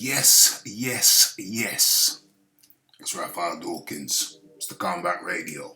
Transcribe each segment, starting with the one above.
Yes, yes, yes. It's Raphael Dawkins. It's the Combat Radio.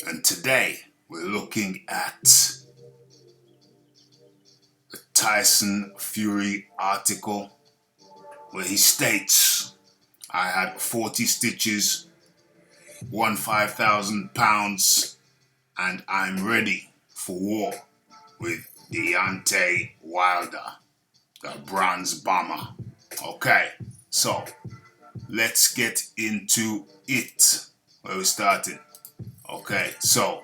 And today we're looking at the Tyson Fury article where he states, I had 40 stitches, won 5,000 pounds, and I'm ready for war with Deontay Wilder, the bronze bomber. Okay, so let's get into it. Where we started. Okay, so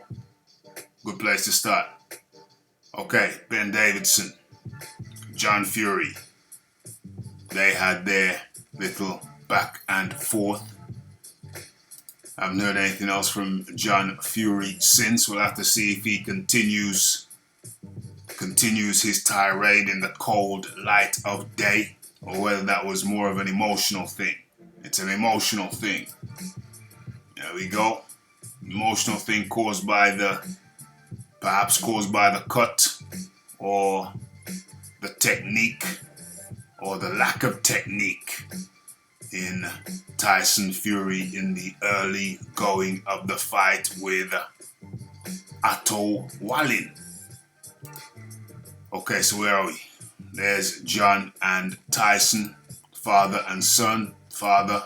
good place to start. Okay, Ben Davidson, John Fury. They had their little back and forth. I haven't heard anything else from John Fury since. We'll have to see if he continues his tirade in the cold light of day, or whether that was more of an emotional thing. It's an emotional thing. There we go. Emotional thing perhaps caused by the cut, or the technique, or the lack of technique in Tyson Fury in the early going of the fight with Otto Wallin. Okay, so where are we? There's John and Tyson, father and son, father,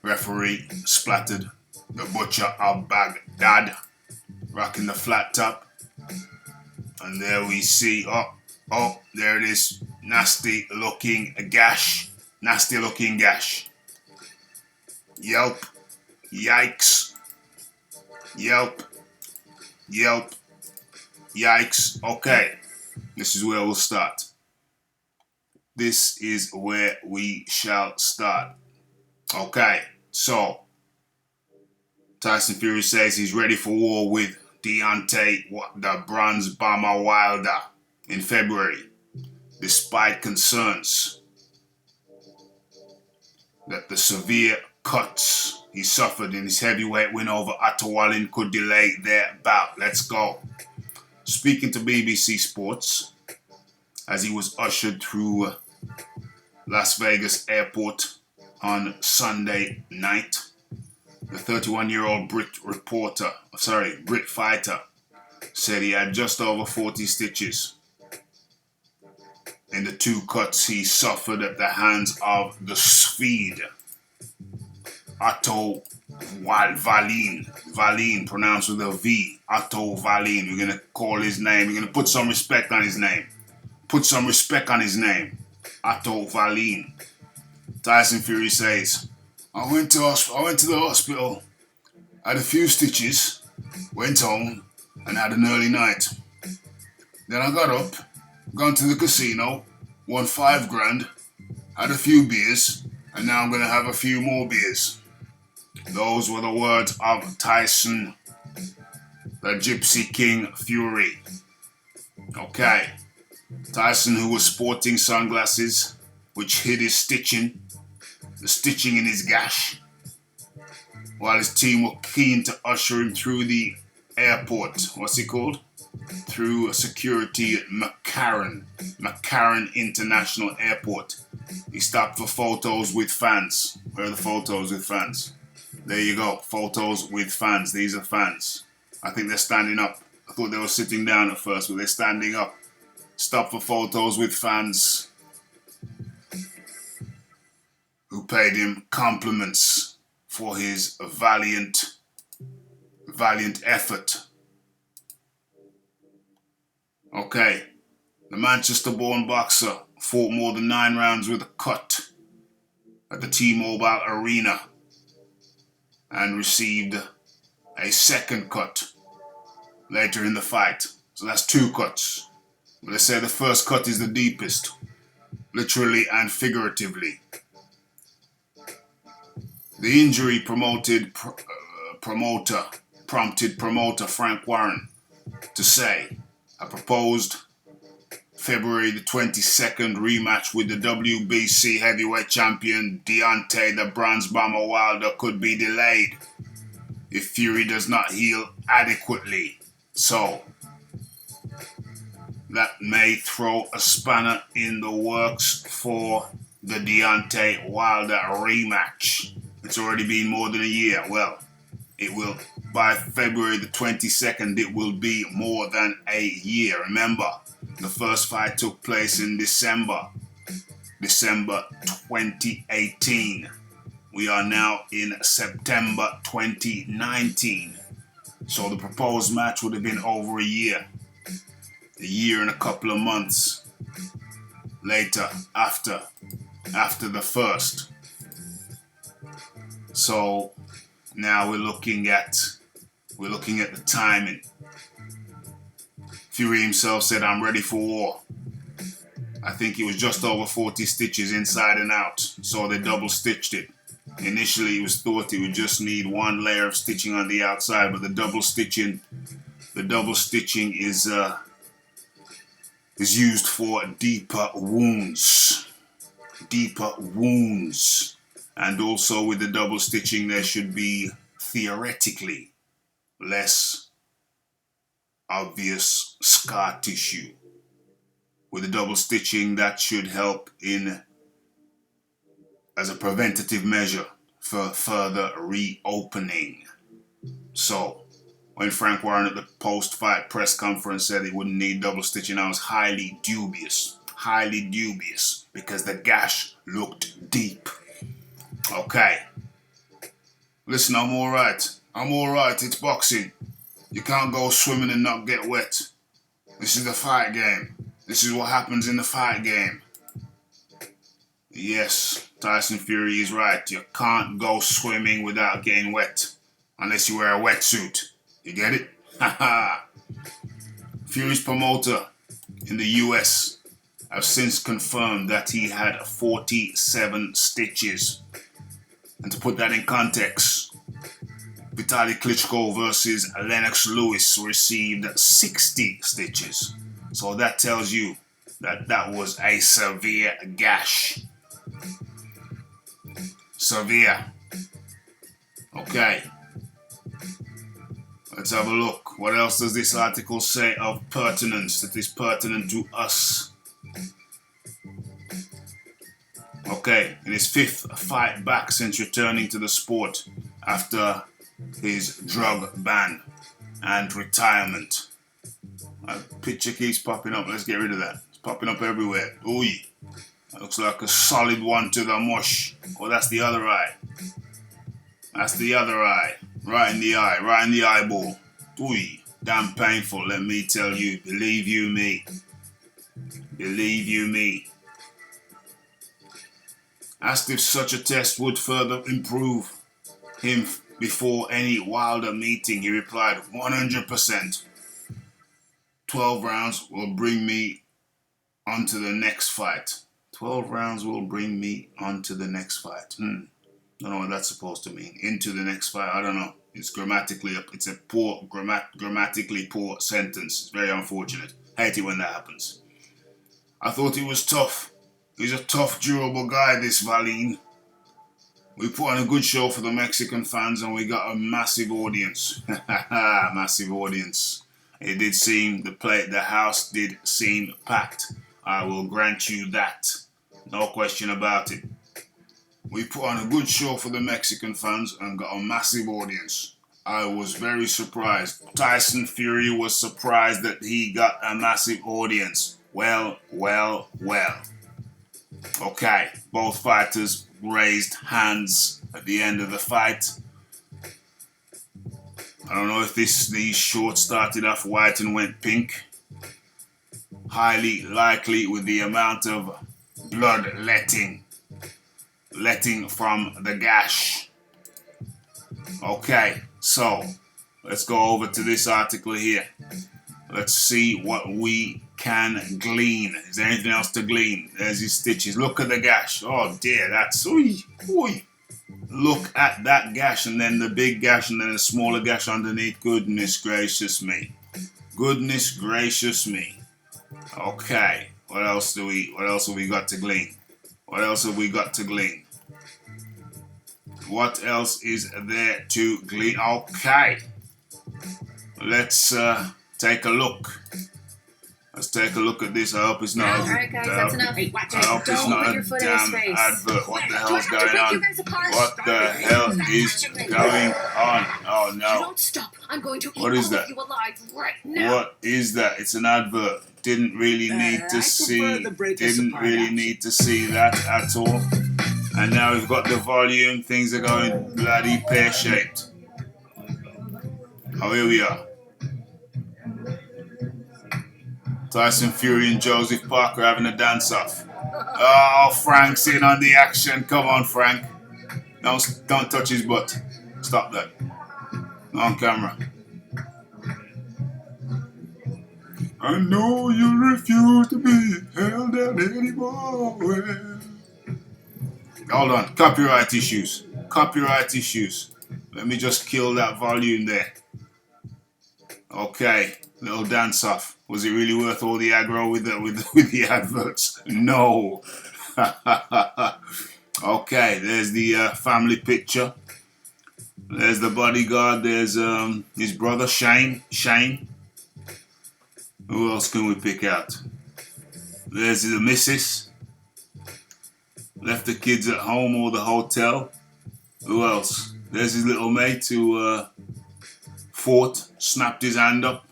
referee splattered the butcher of Baghdad, rocking the flat top. And there we see, there it is, nasty looking gash. Yelp, yikes, yelp, yikes. Okay, this is where we'll start. This is where we shall start. Okay, so Tyson Fury says he's ready for war with Deontay, the bronze bomber Wilder, in February, despite concerns that the severe cuts he suffered in his heavyweight win over Otto Wallin could delay their bout. Let's go. Speaking to BBC Sports, as he was ushered through Las Vegas airport on Sunday night, the 31-year-old Brit fighter said he had just over 40 stitches in the two cuts he suffered at the hands of the Swede Otto Wallin, pronounced with a V. Otto Wallin. We're going to call his name. We're going to put some respect on his name. Otto Wallin. Tyson Fury says, I went to the hospital, had a few stitches, went home, and had an early night. Then I got up, gone to the casino, won $5,000, had a few beers, and now I'm going to have a few more beers. Those were the words of Tyson, the Gypsy King Fury. Okay. Tyson, who was sporting sunglasses, which hid his the stitching in his gash, while his team were keen to usher him through the airport. What's it called? Through security at McCarran International Airport. He stopped for photos with fans. Where are the photos with fans? There you go, photos with fans. These are fans. I think they're standing up. I thought they were sitting down at first, but they're standing up. Stop for photos with fans who paid him compliments for his valiant effort. Okay, the Manchester-born boxer fought more than 9 rounds with a cut at the T-Mobile Arena and received a second cut later in the fight. So that's 2 cuts. But they say the first cut is the deepest, literally and figuratively. The injury prompted promoter Frank Warren to say a proposed February the 22nd rematch with the WBC heavyweight champion Deontay the bronze bomber Wilder could be delayed if Fury does not heal adequately. So that may throw a spanner in the works for the Deontay Wilder rematch. It's already been more than a year. Well, it will, by February the 22nd, it will be more than a year. Remember, the first fight took place in December 2018. We are now in September 2019. So the proposed match would have been over a year and a couple of months later after the first. So now we're looking at the timing. Fury himself said, "I'm ready for war." I think it was just over 40 stitches inside and out, so they double stitched it. Initially it was thought it would just need one layer of stitching on the outside, but the double stitching is used for deeper wounds. And also with the double stitching there should be theoretically less obvious scar tissue. With the double stitching, that should help as a preventative measure for further reopening. So, when Frank Warren at the post-fight press conference said he wouldn't need double stitching, I was highly dubious, because the gash looked deep. Okay. Listen, I'm alright, it's boxing. You can't go swimming and not get wet. This is the fight game. This is what happens in the fight game. Yes, Tyson Fury is right. You can't go swimming without getting wet. Unless you wear a wetsuit. You get it? Haha. Fury's promoter in the US have since confirmed that he had 47 stitches. And to put that in context, Vitaly Klitschko versus Lennox Lewis received 60 stitches. So that tells you that was a severe gash. Severe. Okay. Let's have a look. What else does this article say of pertinence that is pertinent to us? Okay, in his 5th fight back since returning to the sport after his drug ban and retirement. A picture keeps popping up. Let's get rid of that. It's popping up everywhere. Ooh, that looks like a solid one to the mush. Oh, that's the other eye. That's the other eye. Right in the eye. Right in the eyeball. Ooh, damn painful, let me tell you. Believe you me. Believe you me. Asked if such a test would further improve him before any Wilder meeting, he replied, 100%. 12 rounds will bring me onto the next fight. 12 rounds will bring me onto the next fight. Don't know what that's supposed to mean. Into the next fight, I don't know. It's a poor, grammatically poor sentence. It's very unfortunate. Hate it when that happens. I thought he was tough. He's a tough, durable guy, this Wallin. We put on a good show for the Mexican fans and we got a massive audience. Massive audience. It did seem, the house did seem packed. I will grant you that. No question about it. We put on a good show for the Mexican fans and got a massive audience. I was very surprised. Tyson Fury was surprised that he got a massive audience. Well. Okay, both fighters raised hands at the end of the fight. I don't know if these shorts started off white and went pink. Highly likely with the amount of blood letting from the gash. Okay, so let's go over to this article here. Let's see what we can glean. Is there anything else to glean? There's his stitches. Look at the gash. Oh dear, that's ooh. Look at that gash, and then the big gash, and then the smaller gash underneath. Goodness gracious me. Goodness gracious me. Okay, what else have we got to glean? What else have we got to glean? What else is there to glean? Okay, let's take a look. Let's take a look at this. I hope it's not. Alright, guys, that's enough. Hey, watch I hope it's not a damn advert. What the hell's going on? What the hell is going on? Oh no! Don't stop! I'm going to eat What is all that? of you alive right now. What is that? It's an advert. Didn't really need to see. Didn't really need to see that at all. And now we've got the volume. Things are going bloody pear-shaped. Oh, here we are. Tyson Fury and Joseph Parker having a dance-off. Oh, Frank's in on the action. Come on, Frank. Don't touch his butt. Stop that. On camera. I know you refuse to be held down anymore. Hold on. Copyright issues. Copyright issues. Let me just kill that volume there. Okay. Little dance-off. Was it really worth all the aggro with the adverts? No. Okay, there's the family picture. There's the bodyguard. There's his brother Shane. Who else can we pick out? There's the missus. Left the kids at home or the hotel. Who else? There's his little mate who fought, snapped his hand up.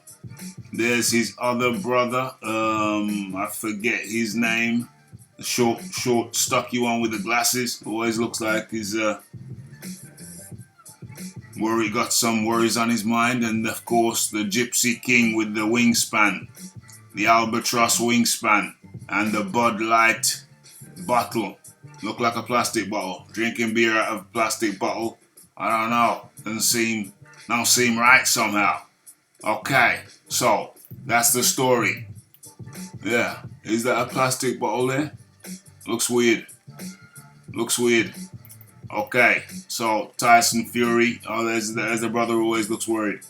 There's his other brother, I forget his name, the short, stocky one with the glasses. Always looks like he's got some worries on his mind. And of course the Gypsy King with the wingspan, the albatross wingspan, and the Bud Light bottle. Look like a plastic bottle. Drinking beer out of a plastic bottle. I don't know. Don't seem right somehow. Okay, so that's the story. Yeah, is that a plastic bottle there? Looks weird. Okay, so Tyson Fury. Oh, there's the brother who always looks worried.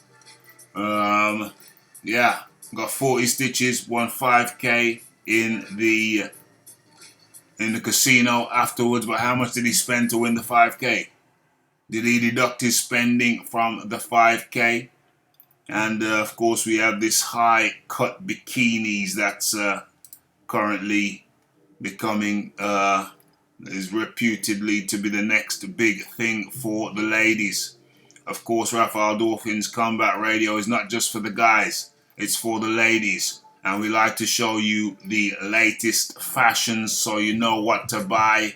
Yeah, got 40 stitches, won 5K in the casino afterwards. But how much did he spend to win the 5K? Did he deduct his spending from the 5K? And of course we have this high cut bikinis that's currently becoming is reputedly to be the next big thing for the ladies. Of course, Raphael Dolphin's Combat Radio is not just for the guys, it's for the ladies. And we like to show you the latest fashions so you know what to buy.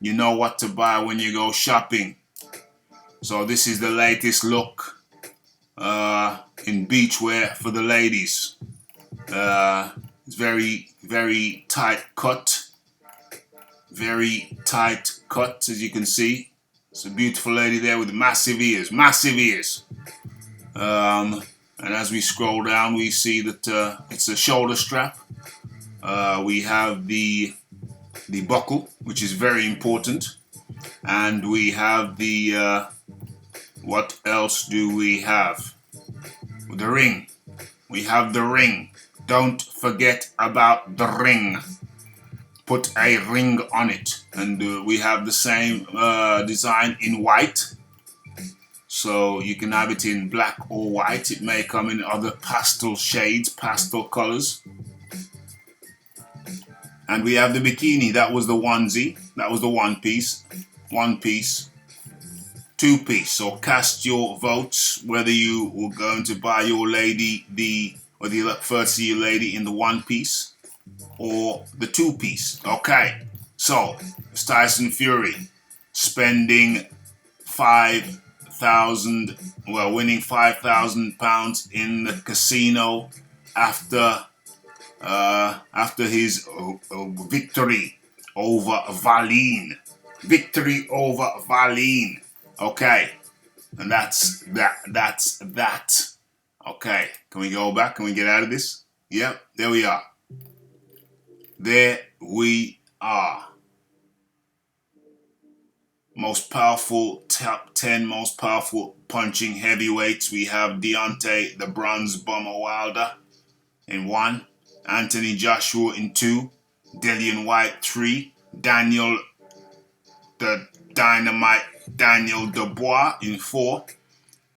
You know what to buy when you go shopping. So this is the latest look in beachwear for the ladies. It's very, very tight cut. Very tight cut, as you can see. It's a beautiful lady there with massive ears. And as we scroll down, we see that it's a shoulder strap. We have the buckle, which is very important. And we have the... what else do we have? The ring. We have the ring. Don't forget about the ring. Put a ring on it. And we have the same design in white. So you can have it in black or white. It may come in other pastel shades, pastel colors. And we have the bikini. That was the onesie. That was the one piece. One piece. Two piece. So cast your votes whether you were going to buy your lady whether you prefer to see your lady in the one piece or the two piece. Okay. So it's Tyson Fury spending winning £5,000 in the casino after his victory over Wallin. Okay, and that's that. Okay, can we go back? Can we get out of this? Yep, there we are. There we are. Most powerful, top 10 most powerful punching heavyweights. We have Deontay, the Bronze Bomber Wilder, in 1. Anthony Joshua in 2. Dillian White 3. Daniel, the Dynamite Daniel Dubois in 4.